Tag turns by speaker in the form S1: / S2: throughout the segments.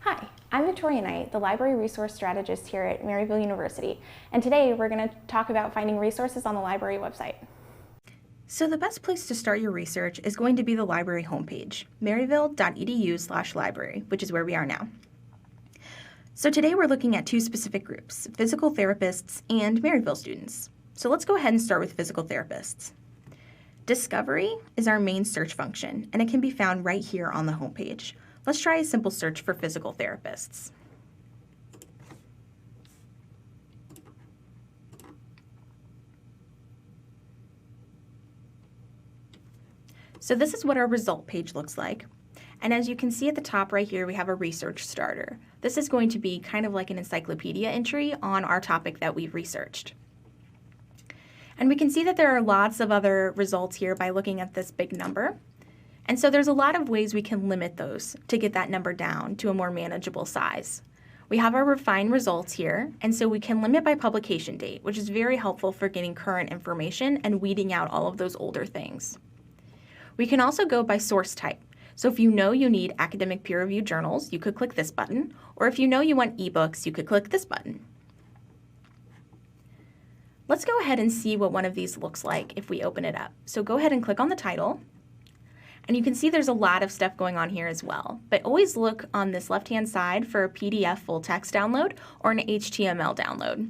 S1: Hi, I'm Victoria Knight, the Library Resource Strategist here at Maryville University, and today we're going to talk about finding resources on the library website.
S2: So the best place to start your research is going to be the library homepage, maryville.edu/library, which is where we are now. So today we're looking at two specific groups, physical therapists and Maryville students. So let's go ahead and start with physical therapists. Discovery is our main search function, and it can be found right here on the homepage. Let's try a simple search for physical therapists. So this is what our result page looks like. And as you can see at the top right here, we have a research starter. This is going to be kind of like an encyclopedia entry on our topic that we've researched. And we can see that there are lots of other results here by looking at this big number. And so there's a lot of ways we can limit those to get that number down to a more manageable size. We have our refined results here, and so we can limit by publication date, which is very helpful for getting current information and weeding out all of those older things. We can also go by source type. So if you know you need academic peer-reviewed journals, you could click this button, or if you know you want ebooks, you could click this button. Let's go ahead and see what one of these looks like if we open it up. So go ahead and click on the title. And you can see there's a lot of stuff going on here as well, but always look on this left-hand side for a PDF full text download or an HTML download.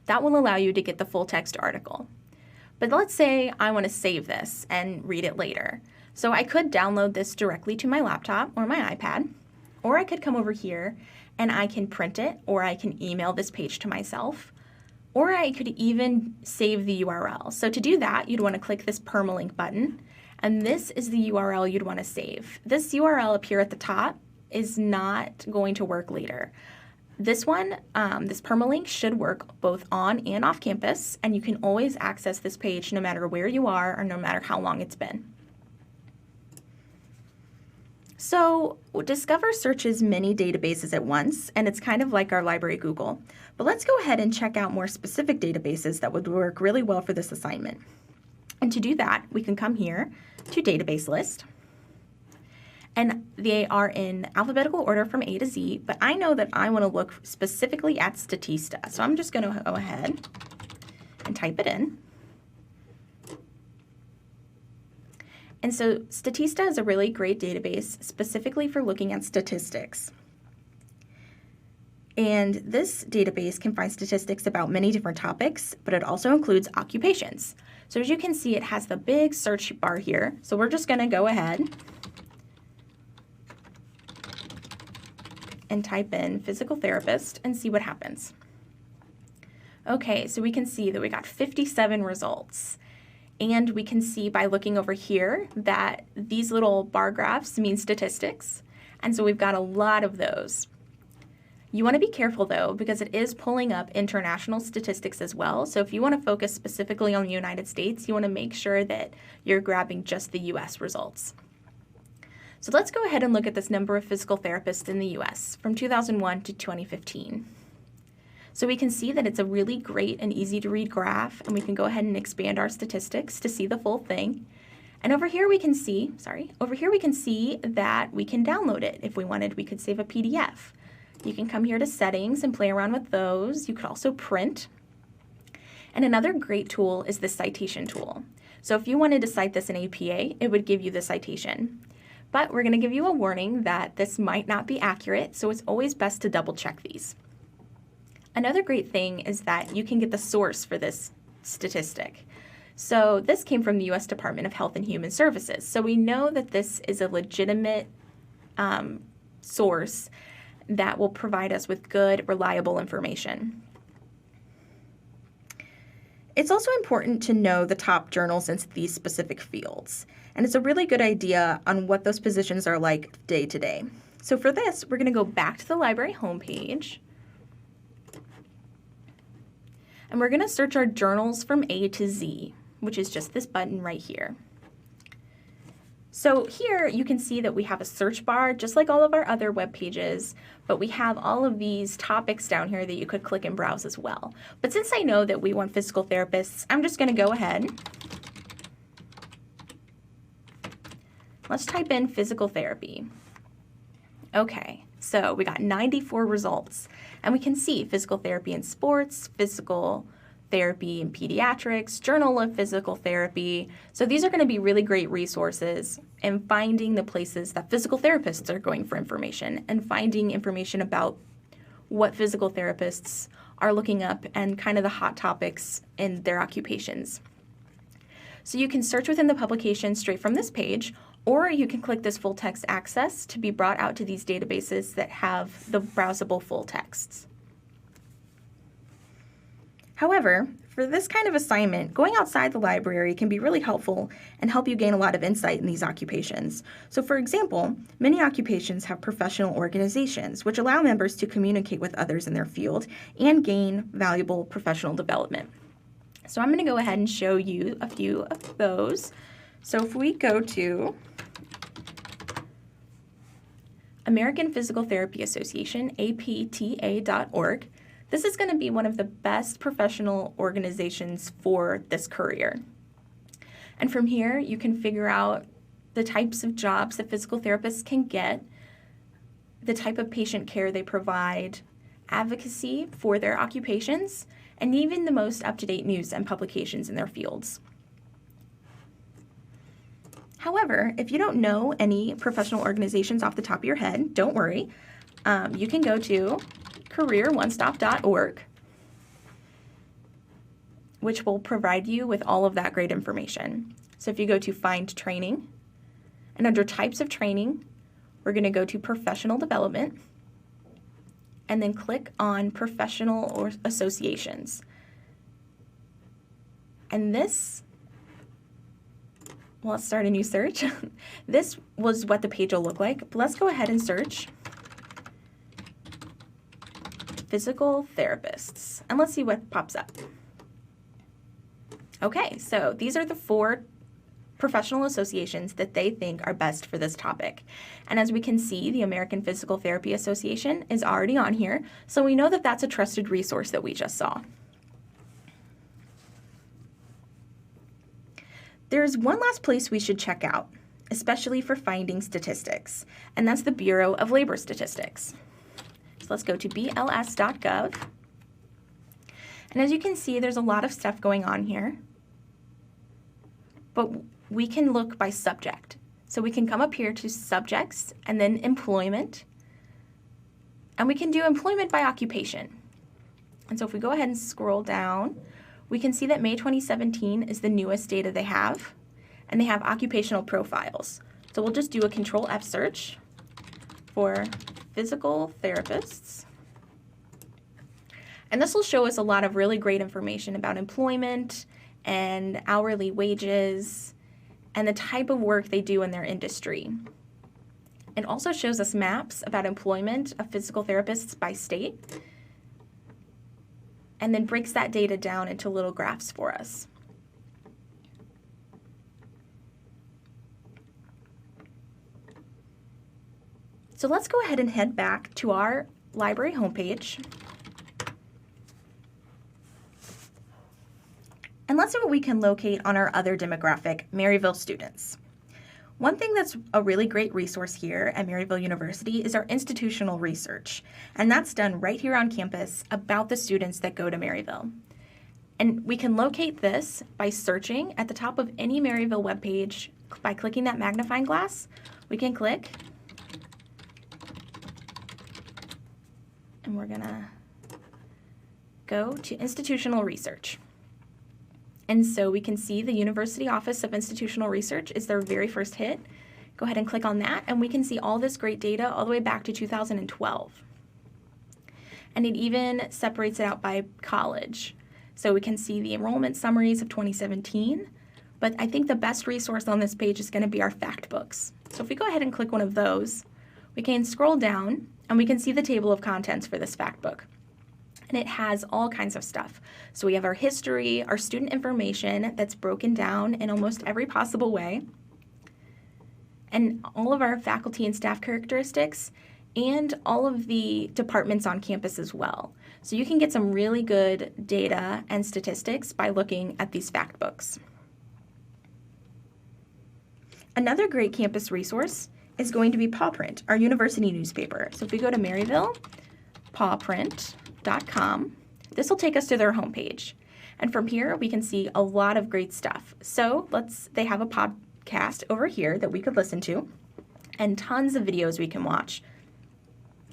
S2: That will allow you to get the full text article. But let's say I want to save this and read it later. So I could download this directly to my laptop or my iPad, or I could come over here and I can print it, or I can email this page to myself, or I could even save the URL. So to do that, you'd want to click this permalink button. And this is the URL you'd want to save. This URL up here at the top is not going to work later. This one, this permalink should work both on and off campus, and you can always access this page no matter where you are or no matter how long it's been. So Discover searches many databases at once, and it's kind of like our library Google. But let's go ahead and check out more specific databases that would work really well for this assignment. And to do that, we can come here to Database List. And they are in alphabetical order from A to Z, but I know that I want to look specifically at Statista. So I'm just going to go ahead and type it in. And so Statista is a really great database specifically for looking at statistics. And this database can find statistics about many different topics, but it also includes occupations. So as you can see, it has the big search bar here. So we're just going to go ahead and type in physical therapist and see what happens. Okay, so we can see that we got 57 results. And we can see by looking over here that these little bar graphs mean statistics. And so we've got a lot of those. You want to be careful though, because it is pulling up international statistics as well. So if you want to focus specifically on the United States, you want to make sure that you're grabbing just the US results. So let's go ahead and look at this number of physical therapists in the US from 2001 to 2015. So we can see that it's a really great and easy to read graph, and we can go ahead and expand our statistics to see the full thing. And over here we can see, that we can download it. If we wanted, we could save a PDF. You can come here to settings and play around with those. You could also print. And another great tool is the citation tool. So if you wanted to cite this in APA, it would give you the citation. But we're going to give you a warning that this might not be accurate, so it's always best to double check these. Another great thing is that you can get the source for this statistic. So this came from the U.S. Department of Health and Human Services. So we know that this is a legitimate source that will provide us with good, reliable information. It's also important to know the top journals in these specific fields, and it's a really good idea on what those positions are like day to day. So for this, we're going to go back to the library homepage, and we're going to search our journals from A to Z, which is just this button right here. So here you can see that we have a search bar just like all of our other web pages, but we have all of these topics down here that you could click and browse as well. But since I know that we want physical therapists, I'm just going to go ahead. Let's type in physical therapy. Okay, So we got 94 results, and we can see physical therapy in sports, physical therapy in pediatrics, Journal of Physical Therapy. So these are going to be really great resources in finding the places that physical therapists are going for information and finding information about what physical therapists are looking up and kind of the hot topics in their occupations. So you can search within the publication straight from this page, or you can click this full text access to be brought out to these databases that have the browsable full texts. However, for this kind of assignment, going outside the library can be really helpful and help you gain a lot of insight in these occupations. So for example, many occupations have professional organizations, which allow members to communicate with others in their field and gain valuable professional development. So I'm going to go ahead and show you a few of those. So if we go to American Physical Therapy Association, apta.org, this is going to be one of the best professional organizations for this career. And from here, you can figure out the types of jobs that physical therapists can get, the type of patient care they provide, advocacy for their occupations, and even the most up-to-date news and publications in their fields. However, if you don't know any professional organizations off the top of your head, don't worry. You can go to careeronestop.org, which will provide you with all of that great information. So if you go to Find Training, and under Types of Training, we're going to go to Professional Development, and then click on Professional or Associations. And this, well, let's start a new search. This was what the page will look like, but let's go ahead and search physical therapists, and let's see what pops up. Okay, so these are the 4 professional associations that they think are best for this topic. And as we can see, the American Physical Therapy Association is already on here, so we know that that's a trusted resource that we just saw. There's one last place we should check out, especially for finding statistics, and that's the Bureau of Labor Statistics. So let's go to bls.gov. And as you can see, there's a lot of stuff going on here, but we can look by subject. So we can come up here to subjects and then employment, and we can do employment by occupation. And so if we go ahead and scroll down, we can see that May 2017 is the newest data they have, and they have occupational profiles. So we'll just do a Control F search for physical therapists. And this will show us a lot of really great information about employment and hourly wages and the type of work they do in their industry. It also shows us maps about employment of physical therapists by state, and then breaks that data down into little graphs for us. So let's go ahead and head back to our library homepage. And let's see what we can locate on our other demographic, Maryville students. One thing that's a really great resource here at Maryville University is our institutional research, and that's done right here on campus about the students that go to Maryville. And we can locate this by searching at the top of any Maryville webpage by clicking that magnifying glass. We can click, and we're gonna go to institutional research. And so we can see the University Office of Institutional Research is their very first hit. Go ahead and click on that, and we can see all this great data all the way back to 2012. And it even separates it out by college. So we can see the enrollment summaries of 2017, but I think the best resource on this page is going to be our fact books. So if we go ahead and click one of those, we can scroll down, and we can see the table of contents for this fact book. And it has all kinds of stuff. So we have our history, our student information that's broken down in almost every possible way, and all of our faculty and staff characteristics, and all of the departments on campus as well. So you can get some really good data and statistics by looking at these fact books. Another great campus resource is going to be Paw Print, our university newspaper. So if we go to Maryville, pawprint.com, this will take us to their homepage. And from here, we can see a lot of great stuff. So they have a podcast over here that we could listen to and tons of videos we can watch.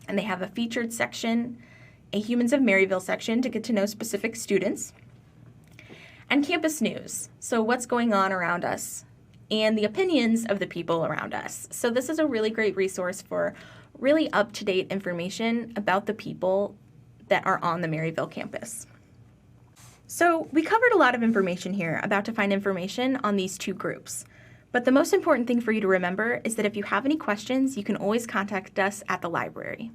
S2: And they have a featured section, a Humans of Maryville section to get to know specific students, and campus news. So what's going on around us and the opinions of the people around us. So this is a really great resource for really up-to-date information about the people that are on the Maryville campus. So we covered a lot of information here about to find information on these two groups. But the most important thing for you to remember is that if you have any questions, you can always contact us at the library.